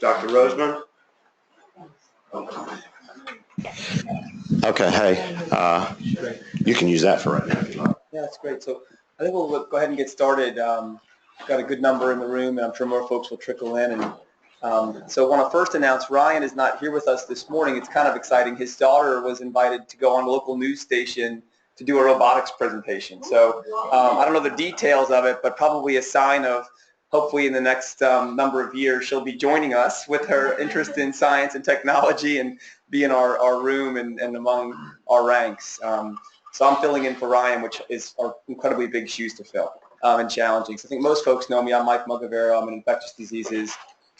Dr. Rosemond? Okay, hey, you can use that for right now if you like. Yeah, that's great. So I think we'll go ahead and get started. Got a good number in the room, and I'm sure more folks will trickle in. And so I want to first announce Ryan is not here with us this morning. It's kind of exciting. His daughter was invited to go on a local news station to do a robotics presentation. So I don't know the details of it, but probably a sign of hopefully in the next number of years she'll be joining us with her interest in science and technology and be in our room and among our ranks. So I'm filling in for Ryan, which are incredibly big shoes to fill and challenging. So I think most folks know me. I'm Mike Mugavero. I'm in infectious diseases,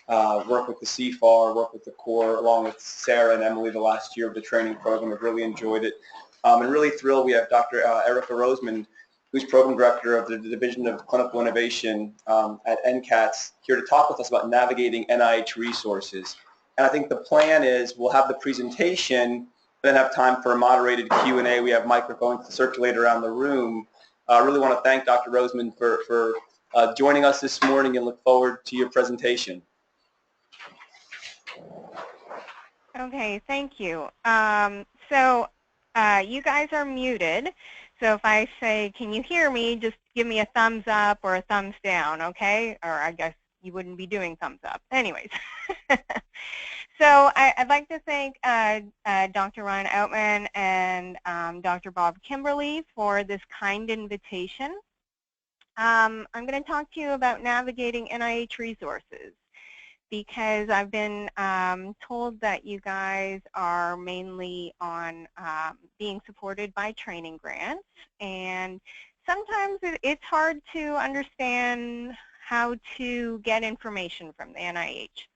work with the CFAR, work with the core, along with Sarah and Emily the last year of the training program. I've really enjoyed it. And really thrilled we have Dr. Erica Rosemond, who's Program Director of the Division of Clinical Innovation at NCATS, here to talk with us about navigating NIH resources. And I think the plan is we'll have the presentation, then have time for a moderated Q&A. We have microphones to circulate around the room. I really want to thank Dr. Rosemond for joining us this morning and look forward to your presentation. Okay, thank you. You guys are muted. So if I say, can you hear me, just give me a thumbs up or a thumbs down, okay? Or I guess you wouldn't be doing thumbs up. Anyways. So I'd like to thank Dr. Ryan Outman and Dr. Bob Kimberly for this kind invitation. I'm going to talk to you about navigating NIH resources because I've been told that you guys are mainly on being supported by training grants, and sometimes it's hard to understand how to get information from the NIH.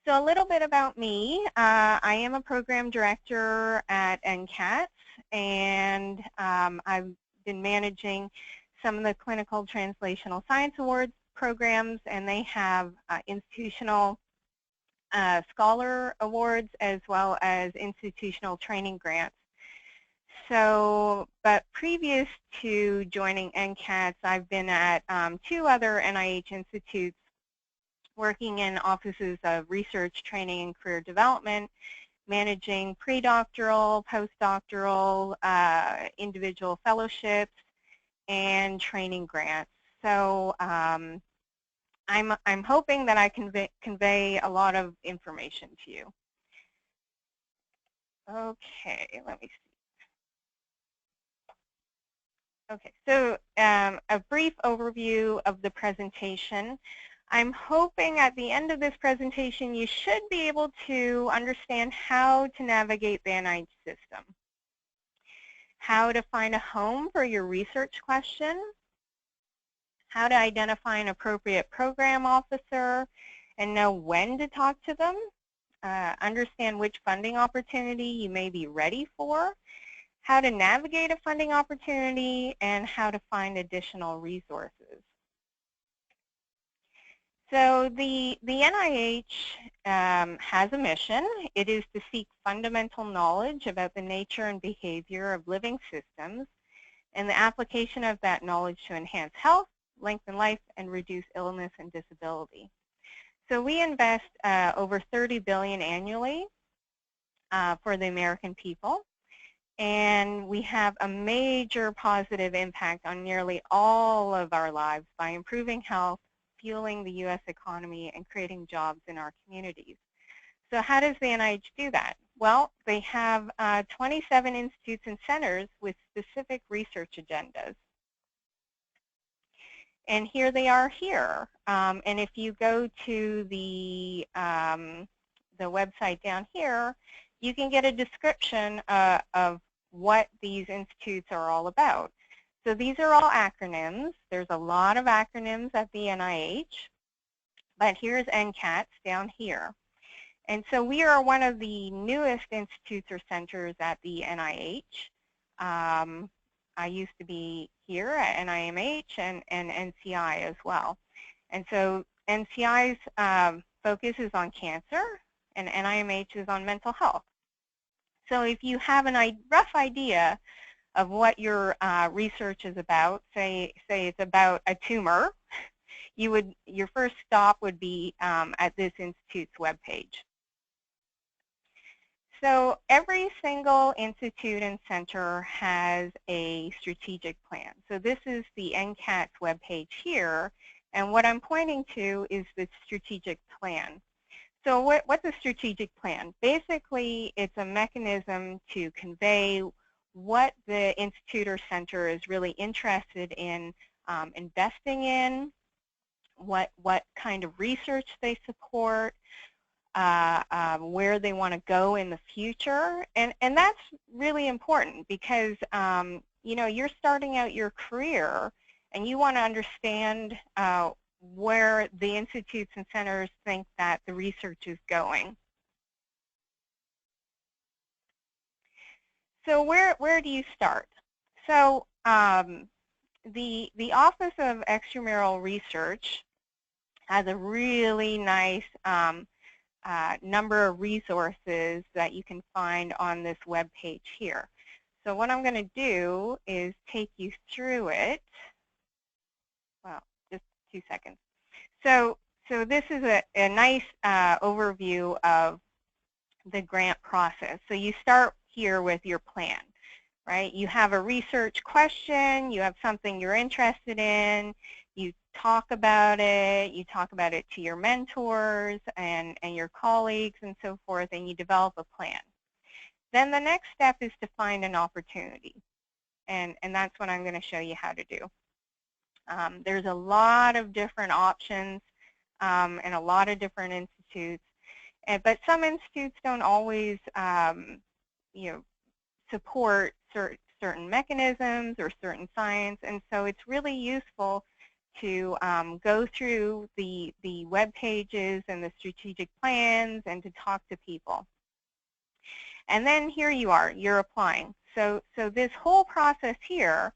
So a little bit about me. I am a program director at NCATS, and I've been managing some of the Clinical Translational Science Awards programs, and they have institutional scholar awards as well as institutional training grants. So, but previous to joining NCATS, I've been at 2 other NIH institutes working in offices of research, training, and career development, managing pre-doctoral, postdoctoral, individual fellowships, and training grants. So I'm hoping that I can convey a lot of information to you. Okay, let me see. Okay, so a brief overview of the presentation. I'm hoping at the end of this presentation you should be able to understand how to navigate the NIH system, how to find a home for your research question, how to identify an appropriate program officer and know when to talk to them, understand which funding opportunity you may be ready for, how to navigate a funding opportunity, and how to find additional resources. So the NIH has a mission. It is to seek fundamental knowledge about the nature and behavior of living systems and the application of that knowledge to enhance health, lengthen life, and reduce illness and disability. So we invest over $30 billion annually for the American people, and we have a major positive impact on nearly all of our lives by improving health, fueling the U.S. economy, and creating jobs in our communities. So how does the NIH do that? Well, they have 27 institutes and centers with specific research agendas. And here they are here. And if you go to the website down here, you can get a description of what these institutes are all about. So these are all acronyms. There's a lot of acronyms at the NIH, but here's NCATS down here. And so we are one of the newest institutes or centers at the NIH. I used to be here at NIMH and NCI as well. And so NCI's focus is on cancer and NIMH is on mental health. So if you have a rough idea of what your research is about, say it's about a tumor, your first stop would be at this institute's webpage. So every single institute and center has a strategic plan. So this is the NCATS webpage here, and what I'm pointing to is the strategic plan. So what's a strategic plan? Basically, it's a mechanism to convey what the institute or center is really interested in investing in, what kind of research they support, where they want to go in the future, and that's really important because you know, you're starting out your career and you want to understand where the institutes and centers think that the research is going. So where do you start? So the Office of Extramural Research has a really nice number of resources that you can find on this web page here. So what I'm going to do is take you through it. Well, just 2 seconds. So this is a nice overview of the grant process. So you start here with your plan, right? You have a research question, you have something you're interested in, you talk about it to your mentors and your colleagues and so forth, and you develop a plan. Then the next step is to find an opportunity, and that's what I'm going to show you how to do. There's a lot of different options and a lot of different institutes, but some institutes don't always you know, support certain mechanisms or certain science, and so it's really useful to go through the web pages and the strategic plans and to talk to people. And then here you are, you're applying. So this whole process here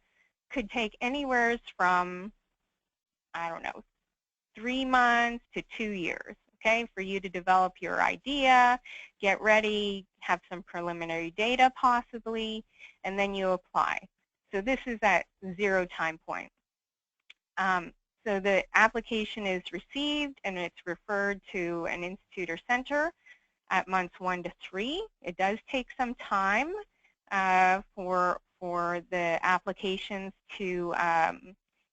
could take anywhere from, I don't know, 3 months to 2 years, okay, for you to develop your idea, get ready, have some preliminary data possibly, and then you apply. So this is at 0 time point. So the application is received and it's referred to an institute or center at months 1 to 3. It does take some time for the applications to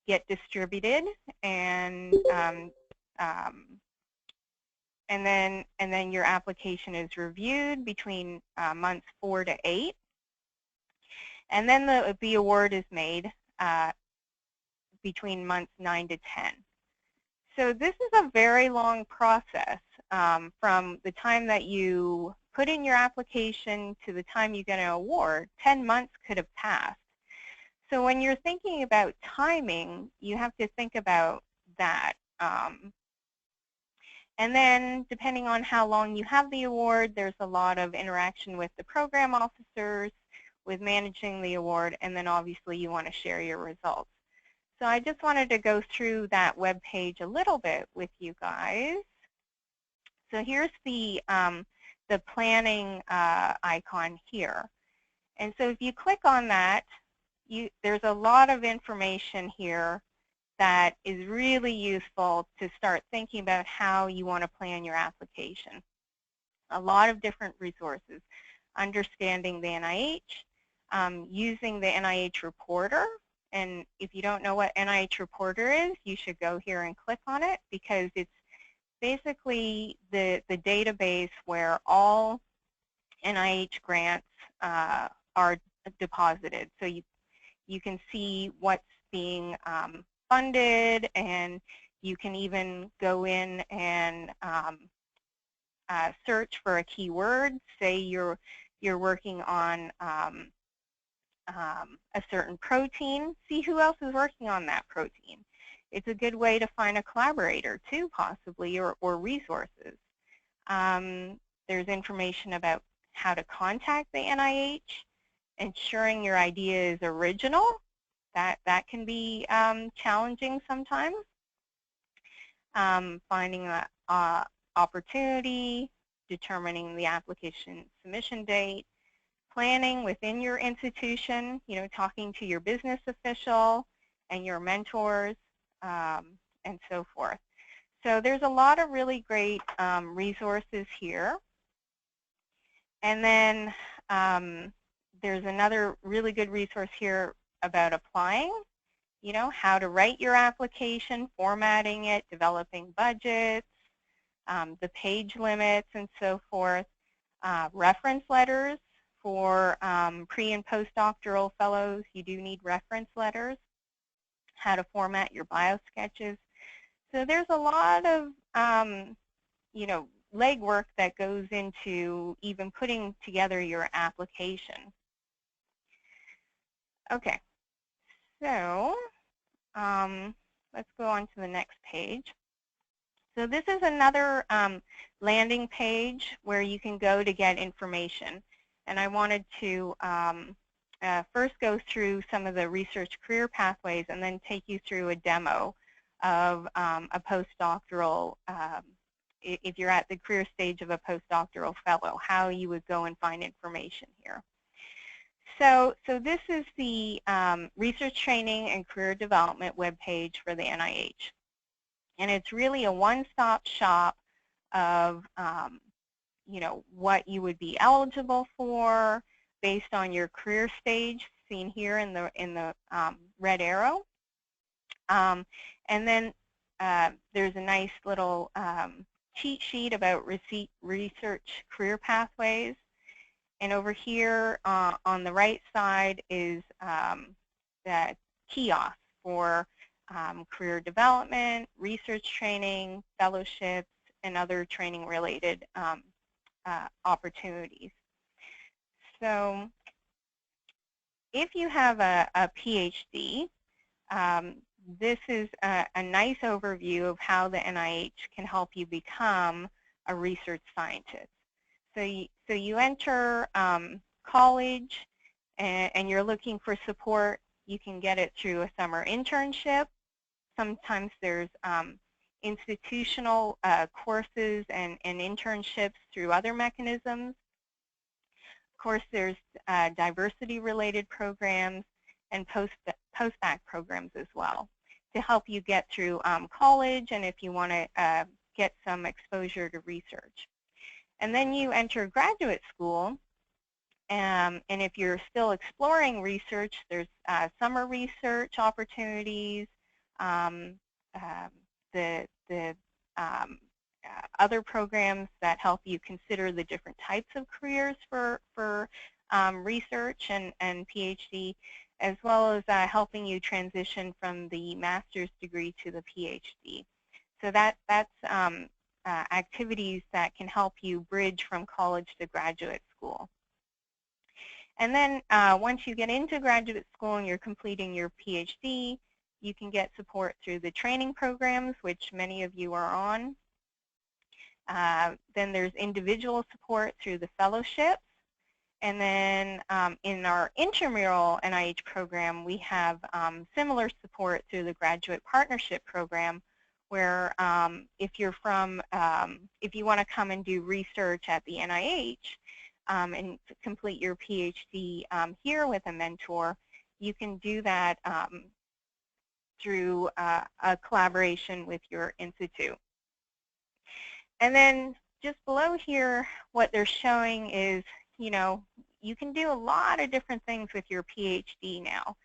get distributed, and then your application is reviewed between months 4 to 8, and then the award is made between months 9 to 10. So this is a very long process from the time that you put in your application to the time you get an award. 10 months could have passed. So when you're thinking about timing, you have to think about that. And then depending on how long you have the award, there's a lot of interaction with the program officers, with managing the award, and then obviously you want to share your results. So I just wanted to go through that web page a little bit with you guys. So here's the planning icon here. And so if you click on that, there's a lot of information here that is really useful to start thinking about how you want to plan your application. A lot of different resources. Understanding the NIH, using the NIH Reporter. And if you don't know what NIH Reporter is, you should go here and click on it, because it's basically the database where all NIH grants are deposited. So you can see what's being funded, and you can even go in and search for a keyword. Say you're working on a certain protein, see who else is working on that protein. It's a good way to find a collaborator too, possibly, or resources. There's information about how to contact the NIH, ensuring your idea is original. That can be challenging sometimes. Finding an opportunity, determining the application submission date, planning within your institution, talking to your business official and your mentors, and so forth. So there's a lot of really great resources here. And then there's another really good resource here about applying, you know, how to write your application, formatting it, developing budgets, the page limits and so forth, reference letters for pre- and postdoctoral fellows. You do need reference letters, how to format your bio sketches. So there's a lot of, you know, legwork that goes into even putting together your application. Okay, so let's go on to the next page. So this is another landing page where you can go to get information. And I wanted to first go through some of the research career pathways and then take you through a demo of a postdoctoral, if you're at the career stage of a postdoctoral fellow, how you would go and find information here. So this is the Research Training and Career Development webpage for the NIH. And it's really a one-stop shop of, you know, what you would be eligible for based on your career stage, seen here in the red arrow. And then there's a nice little cheat sheet about research career pathways. And over here on the right side is the kiosk for career development, research training, fellowships, and other training-related opportunities. So if you have a PhD, this is a nice overview of how the NIH can help you become a research scientist. So you enter college and you're looking for support. You can get it through a summer internship. Sometimes there's institutional courses and internships through other mechanisms. Of course, there's diversity-related programs and post-bac programs as well to help you get through college and if you want to get some exposure to research. And then you enter graduate school, and if you're still exploring research, there's summer research opportunities, the other programs that help you consider the different types of careers for research and PhD, as well as helping you transition from the master's degree to the PhD. So that's activities that can help you bridge from college to graduate school. And then once you get into graduate school and you're completing your PhD, you can get support through the training programs, which many of you are on. Then there's individual support through the fellowships. And then in our intramural NIH program, we have similar support through the graduate partnership program, where if you want to come and do research at the NIH and complete your PhD here with a mentor, you can do that through a collaboration with your institute. And then just below here, what they're showing is, you know, you can do a lot of different things with your PhD now.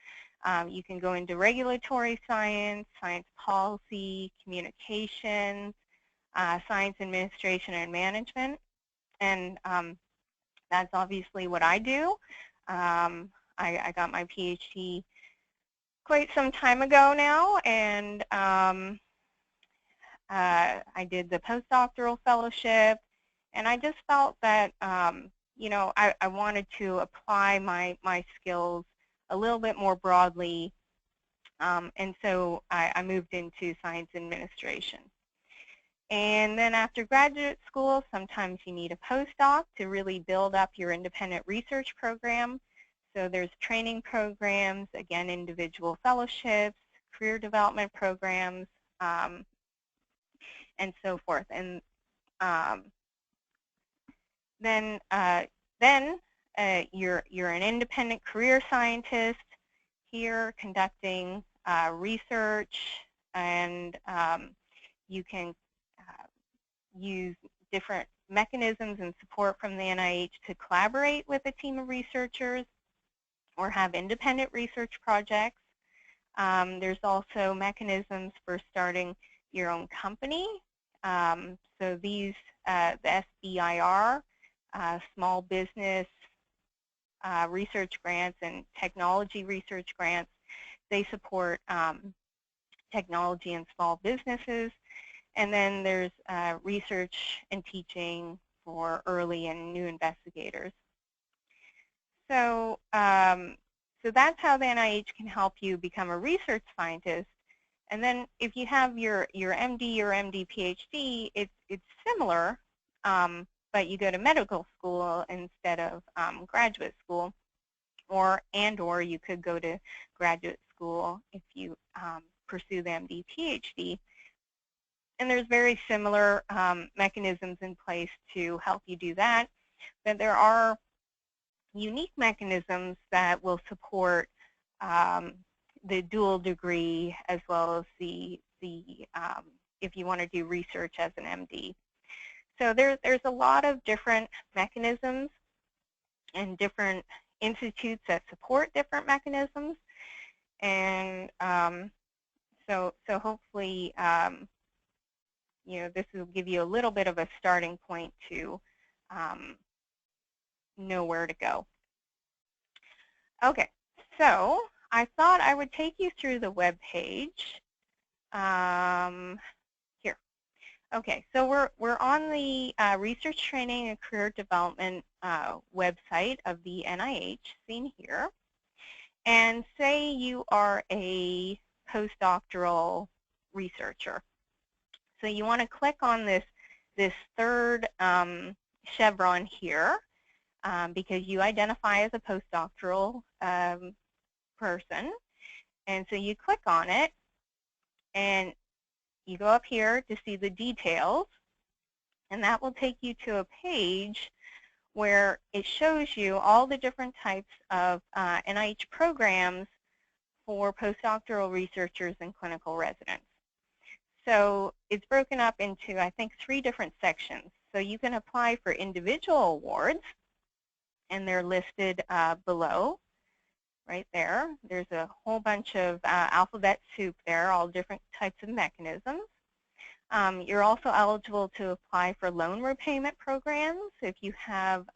You can go into regulatory science, science policy, communications, science administration and management, and that's obviously what I do. I got my PhD quite some time ago now, and I did the postdoctoral fellowship, and I just felt that you know, I wanted to apply my skills a little bit more broadly, and so I moved into science administration. And then after graduate school, sometimes you need a postdoc to really build up your independent research program. So there's training programs, again, individual fellowships, career development programs, and so forth. And then you're an independent career scientist here conducting research, and you can use different mechanisms and support from the NIH to collaborate with a team of researchers or have independent research projects. There's also mechanisms for starting your own company. So these, the SBIR, small business research grants and technology research grants, they support technology and small businesses. And then there's research and teaching for early and new investigators. So, so that's how the NIH can help you become a research scientist. And then if you have your MD or MD PhD, it's similar, but you go to medical school instead of graduate school, or you could go to graduate school if you pursue the MD PhD. And there's very similar mechanisms in place to help you do that. But there are unique mechanisms that will support the dual degree as well as the if you want to do research as an MD. So there's a lot of different mechanisms and different institutes that support different mechanisms. And so hopefully you know, this will give you a little bit of a starting point to know where to go. Okay, so I thought I would take you through the web page. Here. Okay, so we're on the Research Training and Career Development website of the NIH, seen here. And say you are a postdoctoral researcher. So you want to click on this third chevron here because you identify as a postdoctoral person. And so you click on it, and you go up here to see the details, and that will take you to a page where it shows you all the different types of NIH programs for postdoctoral researchers and clinical residents. So it's broken up into, I think, 3 different sections. So you can apply for individual awards, and they're listed below, right there. There's a whole bunch of alphabet soup there, all different types of mechanisms. You're also eligible to apply for loan repayment programs if you have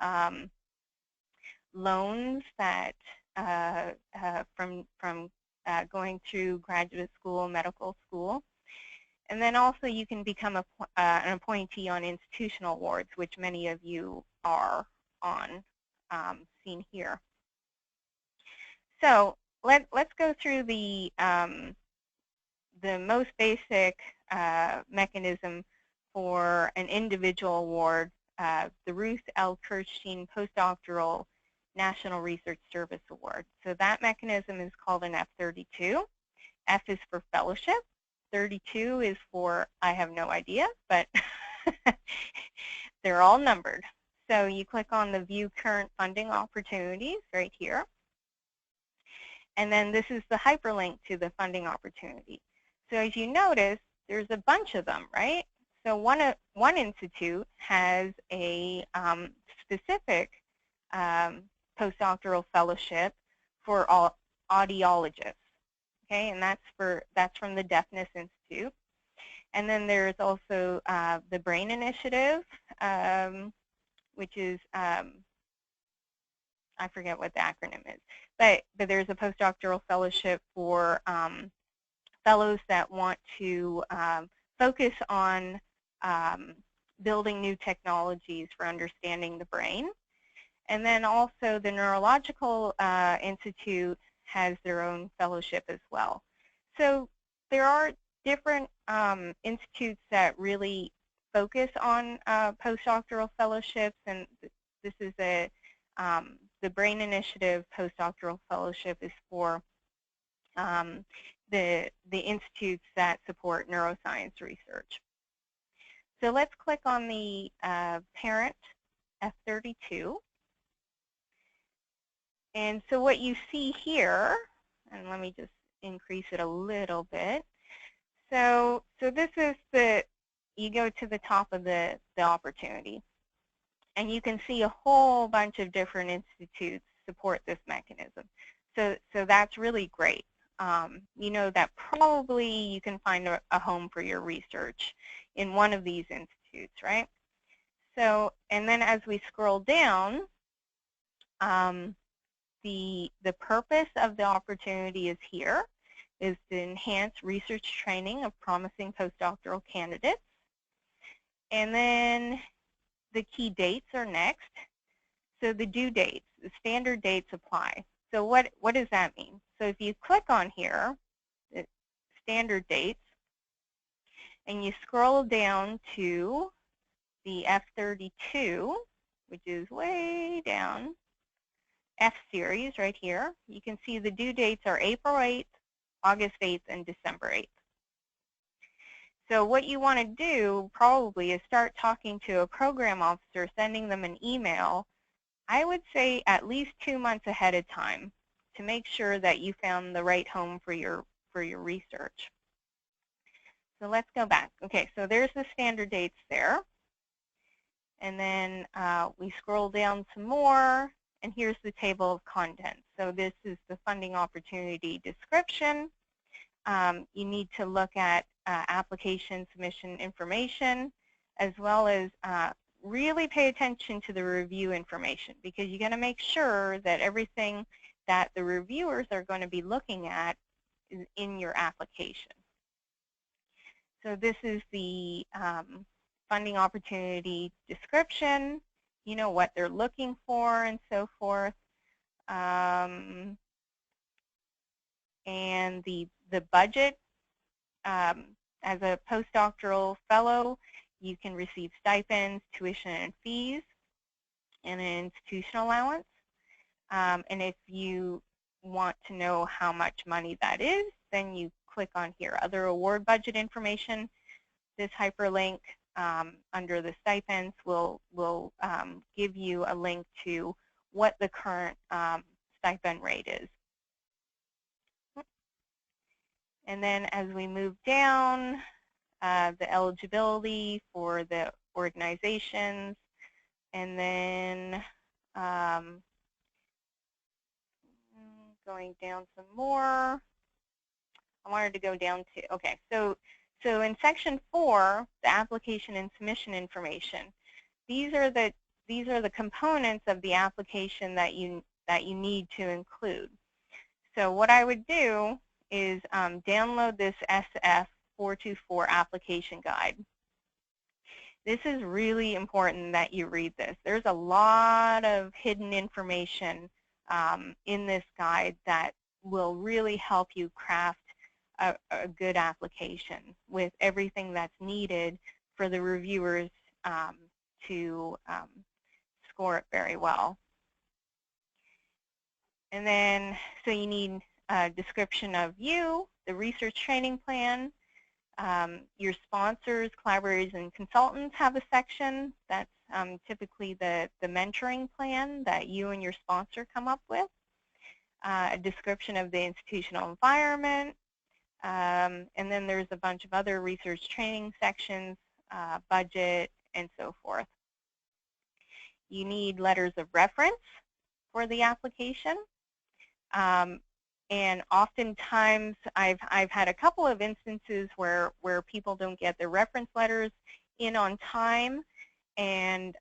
loans that from going through graduate school, medical school. And then also you can become an appointee on institutional awards, which many of you are on, seen here. So let's go through the most basic mechanism for an individual award, the Ruth L. Kirchstein Postdoctoral National Research Service Award. So that mechanism is called an F32. F is for fellowship. 32 is for, I have no idea, but they're all numbered. So you click on the View Current Funding Opportunities right here. And then this is the hyperlink to the funding opportunity. So as you notice, there's a bunch of them, right? So one institute has a specific postdoctoral fellowship for audiologists. Okay, and that's from the Deafness Institute. And then there's also the Brain Initiative, which is I forget what the acronym is, but there's a postdoctoral fellowship for fellows that want to focus on building new technologies for understanding the brain. And then also the Neurological Institute has their own fellowship as well. So there are different institutes that really focus on postdoctoral fellowships, and this is the Brain Initiative Postdoctoral Fellowship is for the institutes that support neuroscience research. So let's click on the parent F32. And so what you see here, and let me just increase it a little bit. So this is you go to the top of the opportunity, and you can see a whole bunch of different institutes support this mechanism. So that's really great. You know that probably you can find a home for your research in one of these institutes, right? So, and then as we scroll down, the purpose of the opportunity is here, is to enhance research training of promising postdoctoral candidates. And then the key dates are next. So the due dates, the standard dates apply. So what does that mean? So if you click on here, standard dates, and you scroll down to the F32, which is way down, F series right here, you can see the due dates are April 8th, August 8th, and December 8th. So what you want to do probably is start talking to a program officer, sending them an email, I would say at least 2 months ahead of time, to make sure that you found the right home for your research. So let's go back. Okay, so there's the standard dates there. And then we scroll down some more, and here's the table of contents. So this is the funding opportunity description. You need to look at application submission information, as well as really pay attention to the review information, because you're going to make sure that everything that the reviewers are going to be looking at is in your application. So this is the funding opportunity description, you know, what they're looking for and so forth. And the budget, as a postdoctoral fellow, you can receive stipends, tuition and fees, and an institutional allowance. And if you want to know how much money that is, then you click on here, other award budget information. This hyperlink under the stipends will give you a link to what the current stipend rate is. And then as we move down, the eligibility for the organizations, and then going down some more. I wanted to go down to, okay, so in section 4, the application and submission information, these are the components of the application that you need to include. So what I would do is download this SF424 application guide. This is really important that you read this. There's a lot of hidden information in this guide that will really help you craft a good application with everything that's needed for the reviewers to score it very well. And then, so you need a description of you, the research training plan. Your sponsors, collaborators, and consultants have a section. That's typically the mentoring plan that you and your sponsor come up with. A description of the institutional environment. And then there's a bunch of other research training sections, budget, and so forth. You need letters of reference for the application. And oftentimes, I've had a couple of instances where people don't get their reference letters in on time, and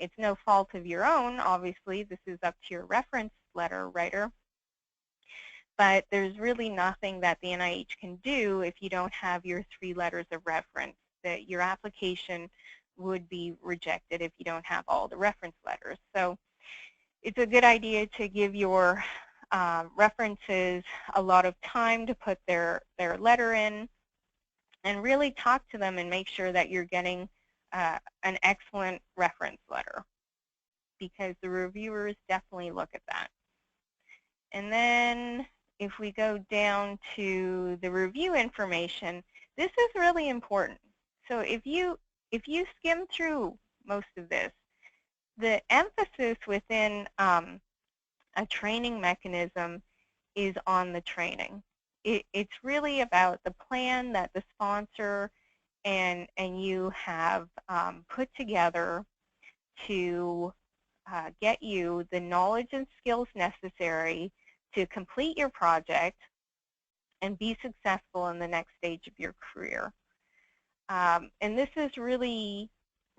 it's no fault of your own. Obviously, this is up to your reference letter writer. But there's really nothing that the NIH can do if you don't have your 3 letters of reference. That your application would be rejected if you don't have all the reference letters. So it's a good idea to give your references a lot of time to put their letter in, and really talk to them and make sure that you're getting an excellent reference letter, because the reviewers definitely look at that. And then if we go down to the review information, this is really important. So if you skim through most of this, the emphasis within a training mechanism is on the training. it's really about the plan that the sponsor and you have put together to get you the knowledge and skills necessary to complete your project and be successful in the next stage of your career. And this is really,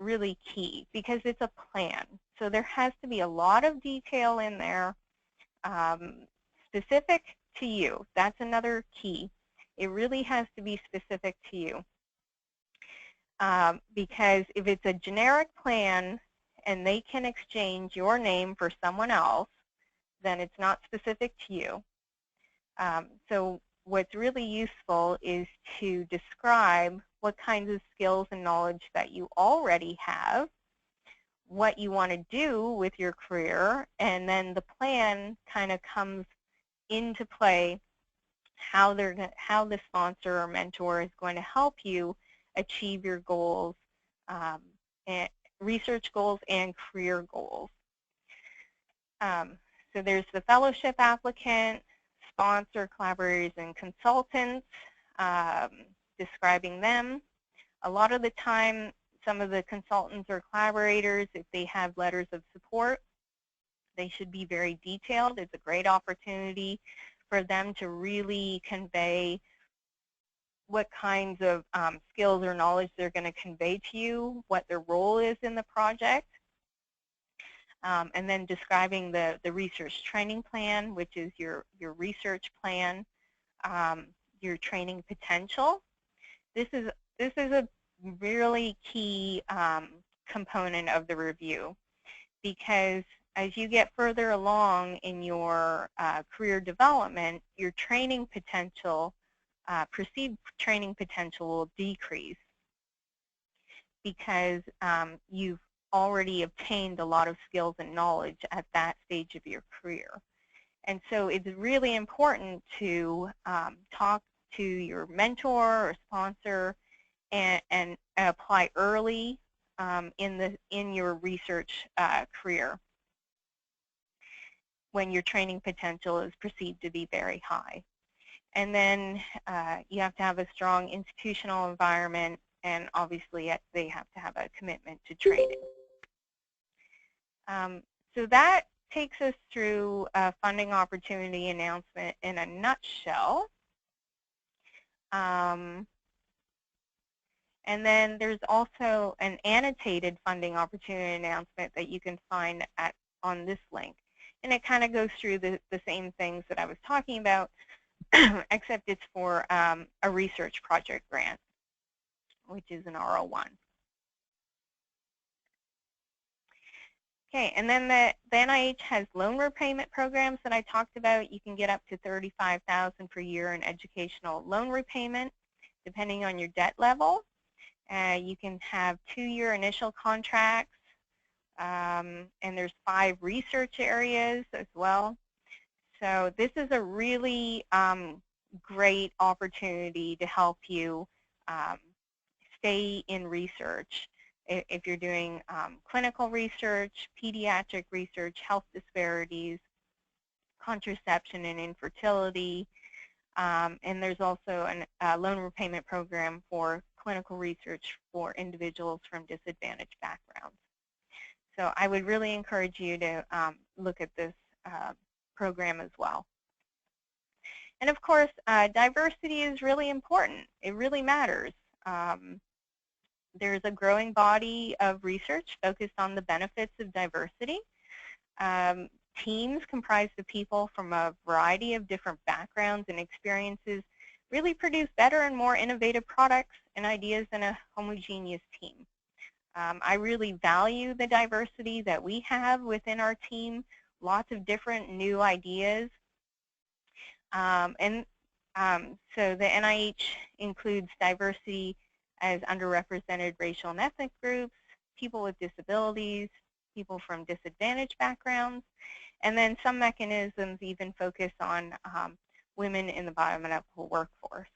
really key because it's a plan. So there has to be a lot of detail in there, specific to you. That's another key. It really has to be specific to you. Because if it's a generic plan and they can exchange your name for someone else, then it's not specific to you. So what's really useful is to describe what kinds of skills and knowledge that you already have, what you want to do with your career, and then the plan kind of comes into play, how the sponsor or mentor is going to help you achieve your goals, and research goals and career goals. So there's the fellowship applicant, sponsor, collaborators, and consultants, describing them. A lot of the time, some of the consultants or collaborators, if they have letters of support, they should be very detailed. It's a great opportunity for them to really convey what kinds of skills or knowledge they're going to convey to you, what their role is in the project, and then describing the research training plan, which is your research plan, your training potential. This is a really key component of the review, because as you get further along in your career development, your training potential, perceived training potential will decrease because you've already obtained a lot of skills and knowledge at that stage of your career. And so it's really important to talk to your mentor or sponsor and apply early in your research career when your training potential is perceived to be very high. And then you have to have a strong institutional environment, and obviously they have to have a commitment to training. So that takes us through a funding opportunity announcement in a nutshell. And then there's also an annotated funding opportunity announcement that you can find on this link. And it kind of goes through the same things that I was talking about, except it's for a research project grant, which is an R01. Okay, and then the NIH has loan repayment programs that I talked about. You can get up to $35,000 per year in educational loan repayment, depending on your debt level. You can have 2-year initial contracts, and there's 5 research areas as well. So this is a really great opportunity to help you stay in research. If you're doing clinical research, pediatric research, health disparities, contraception and infertility, and there's also a loan repayment program for clinical research for individuals from disadvantaged backgrounds. So I would really encourage you to look at this program as well. And of course, diversity is really important. It really matters. There's a growing body of research focused on the benefits of diversity. Teams comprised of people from a variety of different backgrounds and experiences really produce better and more innovative products and ideas than a homogeneous team. I really value the diversity that we have within our team, lots of different new ideas. So the NIH includes diversity as underrepresented racial and ethnic groups, people with disabilities, people from disadvantaged backgrounds, and then some mechanisms even focus on women in the biomedical workforce.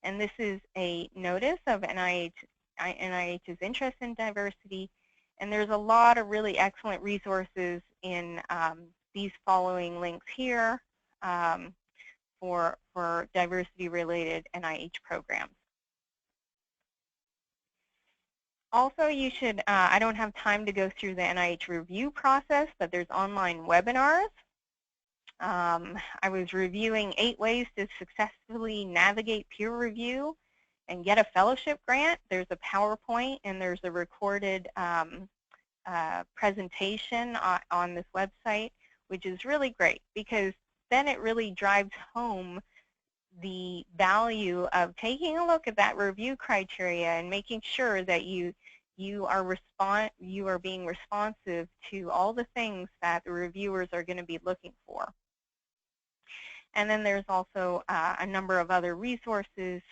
And this is a notice of NIH's interest in diversity, and there's a lot of really excellent resources in these following links here for diversity-related NIH programs. Also, you should, I don't have time to go through the NIH review process, but there's online webinars. I was reviewing 8 ways to successfully navigate peer review and get a fellowship grant. There's a PowerPoint and there's a recorded presentation on this website, which is really great because then it really drives home the value of taking a look at that review criteria and making sure that you are being responsive to all the things that the reviewers are going to be looking for. And then there's also a number of other resources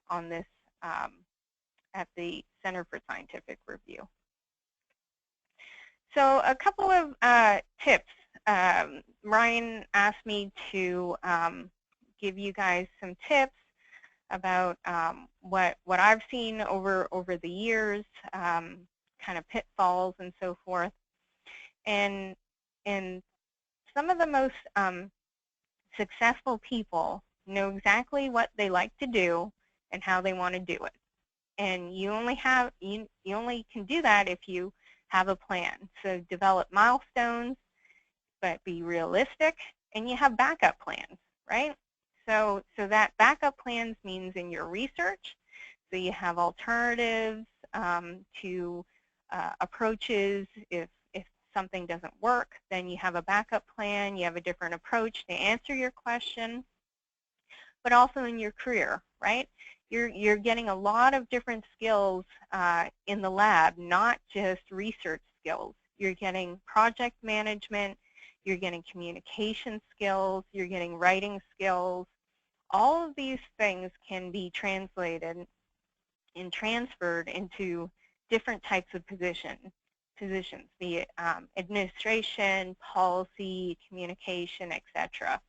on this at the Center for Scientific Review. So a couple of tips. Ryan asked me to give you guys some tips about what I've seen over the years, kind of pitfalls and so forth. And some of the most successful people know exactly what they like to do and how they want to do it. And you only can do that if you have a plan. So develop milestones, but be realistic, and you have backup plans, right? So that backup plans means in your research, so you have alternatives to approaches. If something doesn't work, then you have a backup plan, you have a different approach to answer your question, but also in your career, right? You're getting a lot of different skills in the lab, not just research skills. You're getting project management, you're getting communication skills, you're getting writing skills. All of these things can be translated and transferred into different types of positions, be it administration, policy, communication, etc.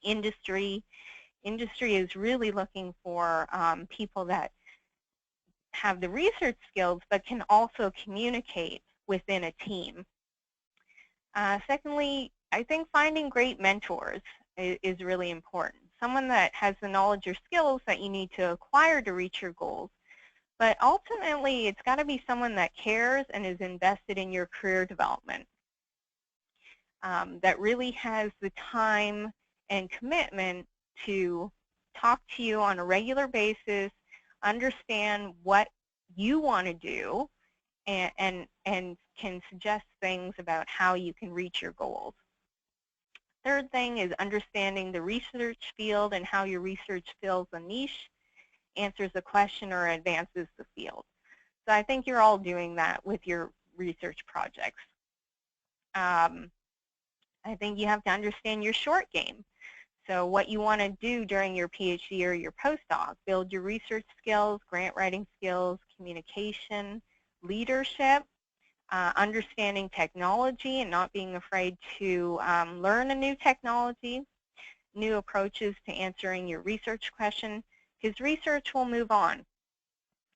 Industry is really looking for people that have the research skills but can also communicate within a team. Secondly, I think finding great mentors is really important. Someone that has the knowledge or skills that you need to acquire to reach your goals. But ultimately, it's got to be someone that cares and is invested in your career development, that really has the time and commitment to talk to you on a regular basis, understand what you want to do, and can suggest things about how you can reach your goals. Third thing is understanding the research field and how your research fills a niche, answers a question, or advances the field. So I think you're all doing that with your research projects. I think you have to understand your short game. So what you want to do during your PhD or your postdoc, build your research skills, grant writing skills, communication, leadership, understanding technology and not being afraid to learn a new technology, new approaches to answering your research question, because research will move on.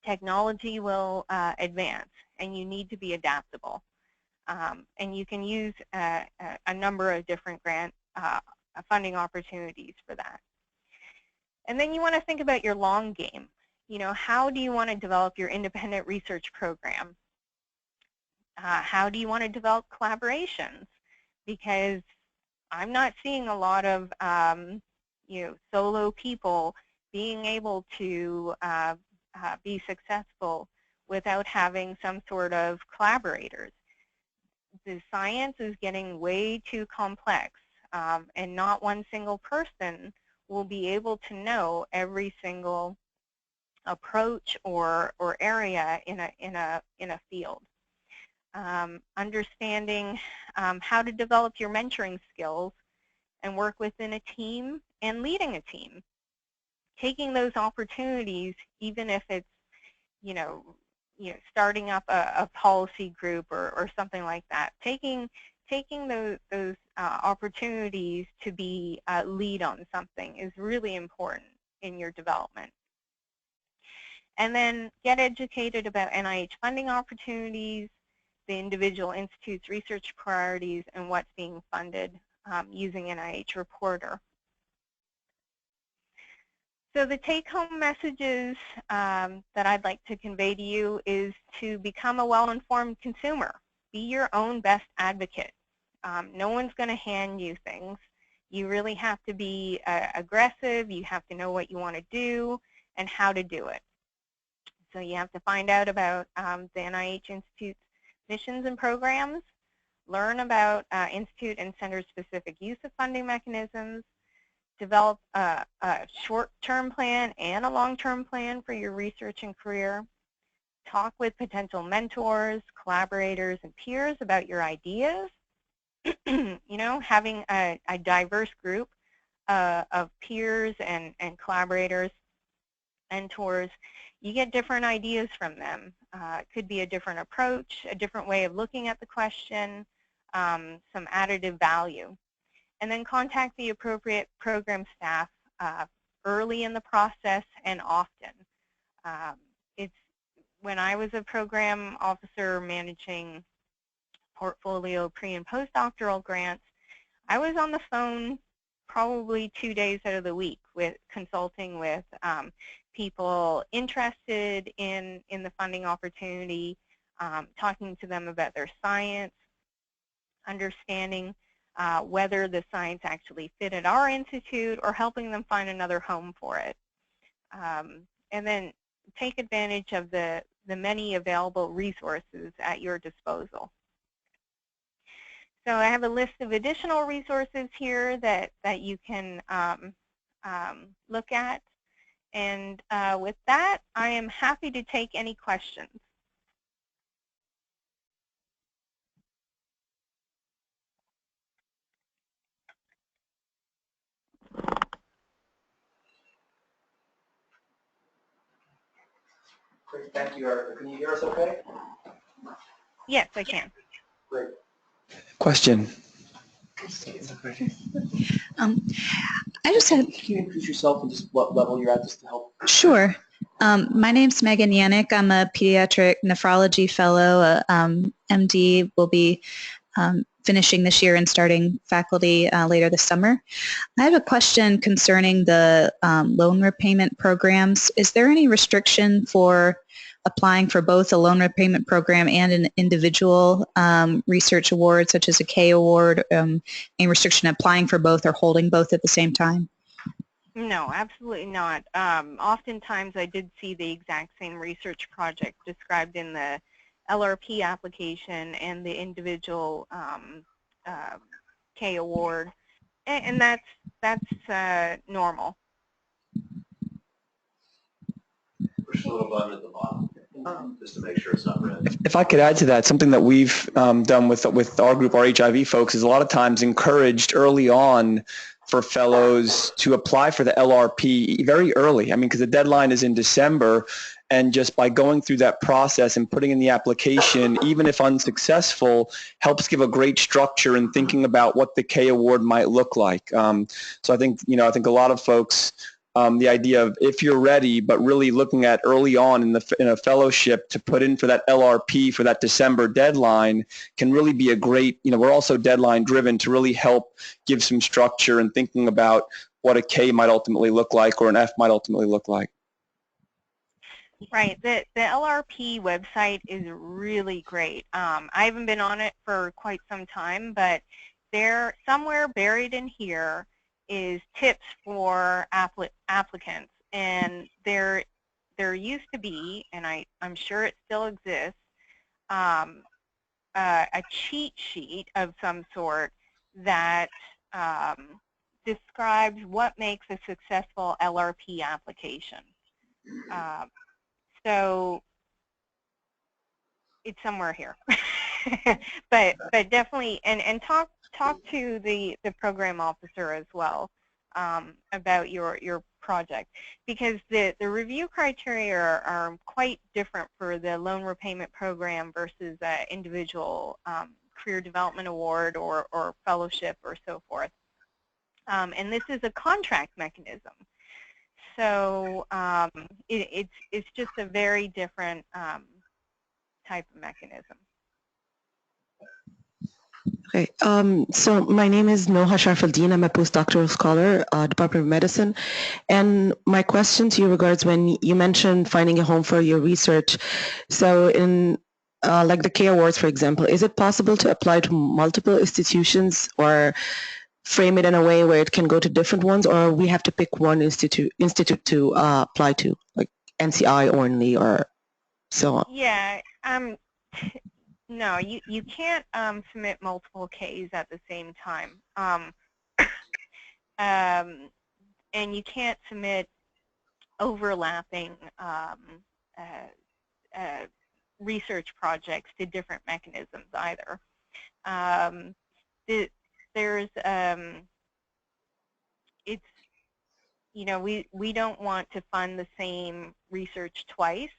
Technology will advance, and you need to be adaptable. And you can use a number of different grant funding opportunities for that. And then you want to think about your long game. You know, how do you want to develop your independent research program? How do you want to develop collaborations? Because I'm not seeing a lot of solo people being able to be successful without having some sort of collaborators. The science is getting way too complex, and not one single person will be able to know every single approach or area in a field. Understanding how to develop your mentoring skills and work within a team and leading a team. Taking those opportunities, even if it's starting up a policy group or something like that. Taking those opportunities to be lead on something is really important in your development. And then get educated about NIH funding opportunities, the individual institute's research priorities, and what's being funded using NIH Reporter. So the take-home messages that I'd like to convey to you is to become a well-informed consumer. Be your own best advocate. No one's going to hand you things. You really have to be aggressive. You have to know what you want to do and how to do it. So you have to find out about the NIH Institute's missions and programs, learn about Institute and center-specific use of funding mechanisms, develop a short-term plan and a long-term plan for your research and career, talk with potential mentors, collaborators, and peers about your ideas. You know, having a diverse group of peers and collaborators, mentors, you get different ideas from them. It could be a different approach, a different way of looking at the question, some additive value. And then contact the appropriate program staff early in the process and often. When I was a program officer managing portfolio pre- and postdoctoral grants, I was on the phone probably 2 days out of the week with consulting with people interested in the funding opportunity, talking to them about their science, understanding whether the science actually fit at our institute or helping them find another home for it. And then take advantage of the many available resources at your disposal. So I have a list of additional resources here that you can look at. And with that, I am happy to take any questions. Great, thank you, Erica. Can you hear us okay? Yes, I can. Great. Question. I just had. Can you introduce yourself and just what level you're at, just to help? Sure. My name's Megan Yannick. I'm a pediatric nephrology fellow. MD will be finishing this year and starting faculty later this summer. I have a question concerning the loan repayment programs. Is there any restriction for applying for both a loan repayment program and an individual research award, such as a K award? Any restriction applying for both or holding both at the same time? No, absolutely not. Oftentimes I did see the exact same research project described in the LRP application and the individual K award, and that's normal. Push the little button at the bottom, just to make sure it's not red. If I could add to that, something that we've done with our group, our HIV folks, is a lot of times encouraged early on for fellows to apply for the LRP very early. I mean, because the deadline is in December, and just by going through that process and putting in the application, even if unsuccessful, helps give a great structure in thinking about what the K award might look like. So I think, I think a lot of folks, the idea of if you're ready, but really looking at early on in a fellowship to put in for that LRP for that December deadline can really be a great, we're also deadline driven to really help give some structure and thinking about what a K might ultimately look like or an F might ultimately look like. Right. The LRP website is really great. I haven't been on it for quite some time, but there, somewhere buried in here, is tips for applicants. And there used to be, and I'm sure it still exists, a cheat sheet of some sort that describes what makes a successful LRP application. So it's somewhere here, but definitely, and talk to the program officer as well about your project, because the review criteria are quite different for the loan repayment program versus individual career development award or fellowship or so forth. And this is a contract mechanism. So it's just a very different type of mechanism. Okay, so my name is Noha Sharfaldeen. I'm a postdoctoral scholar, Department of Medicine. And my question to you regards when you mentioned finding a home for your research. So in like the K Awards, for example, is it possible to apply to multiple institutions or frame it in a way where it can go to different ones, or we have to pick one institute to apply to, like NCI only or so on? Yeah. No, you can't submit multiple Ks at the same time. And you can't submit overlapping research projects to different mechanisms either. There's it's, you know, we don't want to fund the same research twice.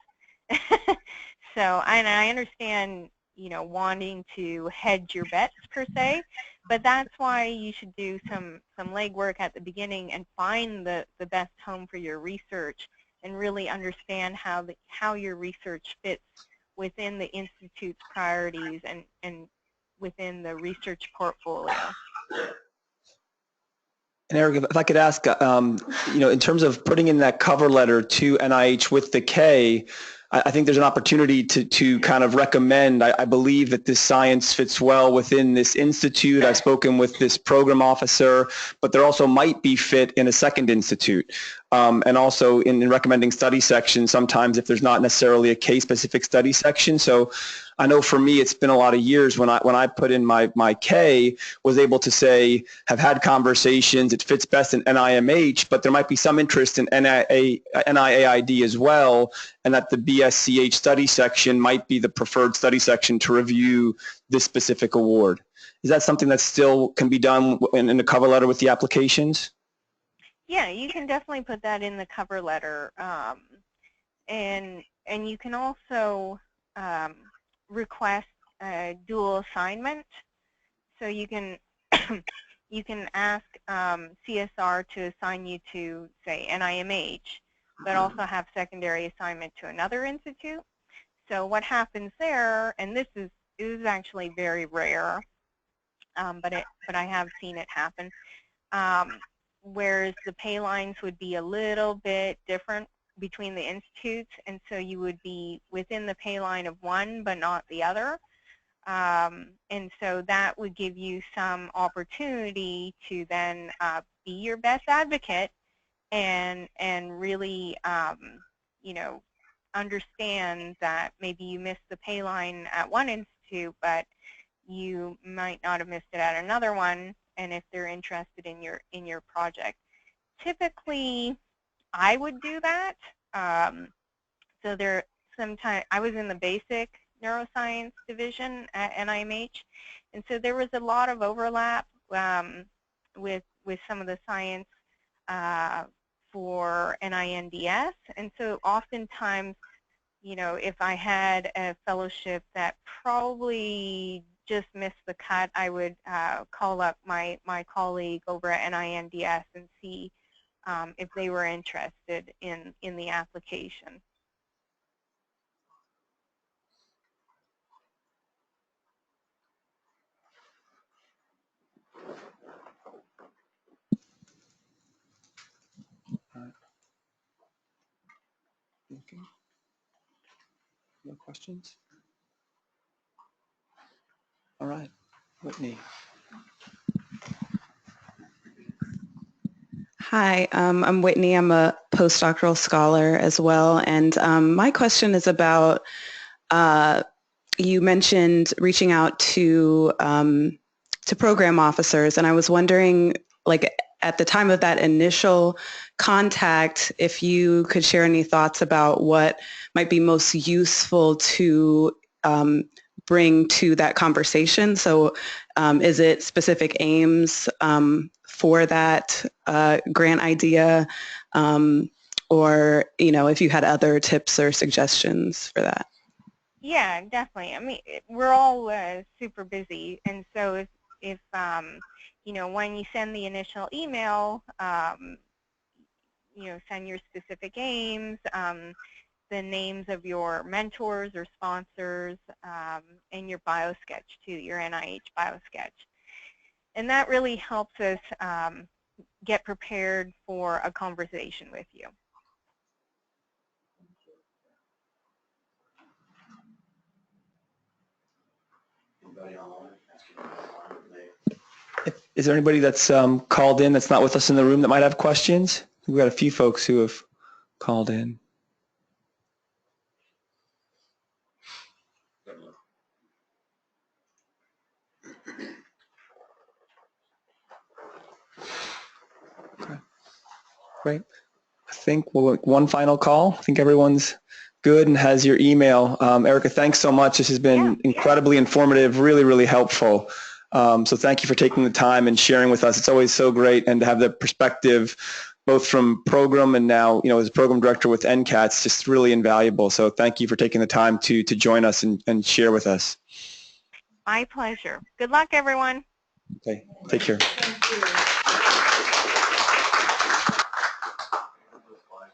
So, and I understand, you know, wanting to hedge your bets per se, but that's why you should do some legwork at the beginning and find the best home for your research and really understand how your research fits within the institute's priorities and within the research portfolio. And Eric, if I could ask, you know, in terms of putting in that cover letter to NIH with the K, I think there's an opportunity to kind of recommend, I believe that this science fits well within this institute. I've spoken with this program officer, but there also might be fit in a second institute. And also in the recommending study section, sometimes if there's not necessarily a case-specific study section. So I know for me, it's been a lot of years when I put in my K, was able to say, have had conversations, it fits best in NIMH, but there might be some interest in NIAID as well, and that the BSCH study section might be the preferred study section to review this specific award. Is that something that still can be done in the cover letter with the applications? Yeah, you can definitely put that in the cover letter, and you can also request a dual assignment. So you can you can ask CSR to assign you to, say, NIMH, but also have secondary assignment to another institute. So what happens there, and this is actually very rare, but I have seen it happen. Whereas the pay lines would be a little bit different between the institutes, and so you would be within the pay line of one but not the other. And so that would give you some opportunity to then be your best advocate and really, you know, understand that maybe you missed the pay line at one institute, but you might not have missed it at another one, and if they're interested in your project. Typically, I would do that. So there, sometimes I was in the basic neuroscience division at NIMH, and so there was a lot of overlap with some of the science for NINDS, and so oftentimes, you know, if I had a fellowship that probably just missed the cut, I would call up my colleague over at NINDS and see if they were interested in the application. Okay. No questions? All right, Whitney. Hi, I'm Whitney. I'm a postdoctoral scholar as well, and my question is about, you mentioned reaching out to program officers, and I was wondering, like, at the time of that initial contact, if you could share any thoughts about what might be most useful to bring to that conversation. So is it specific aims for that grant idea, or, you know, if you had other tips or suggestions for that? Yeah, definitely. I mean, we're all super busy, and so if you know, when you send the initial email, you know, send your specific aims, the names of your mentors or sponsors in your biosketch too, your NIH biosketch. And that really helps us get prepared for a conversation with you. Anybody online? Is there anybody that's called in that's not with us in the room that might have questions? We've got a few folks who have called in. Okay. Great. I think we'll one final call. I think everyone's good and has your email. Erica, thanks so much. This has been incredibly informative, really, really helpful. So thank you for taking the time and sharing with us. It's always so great, and to have the perspective both from program and now, as program director with NCATS, just really invaluable. So thank you for taking the time to join us and share with us. My pleasure. Good luck, everyone. Okay, take care. Thank you.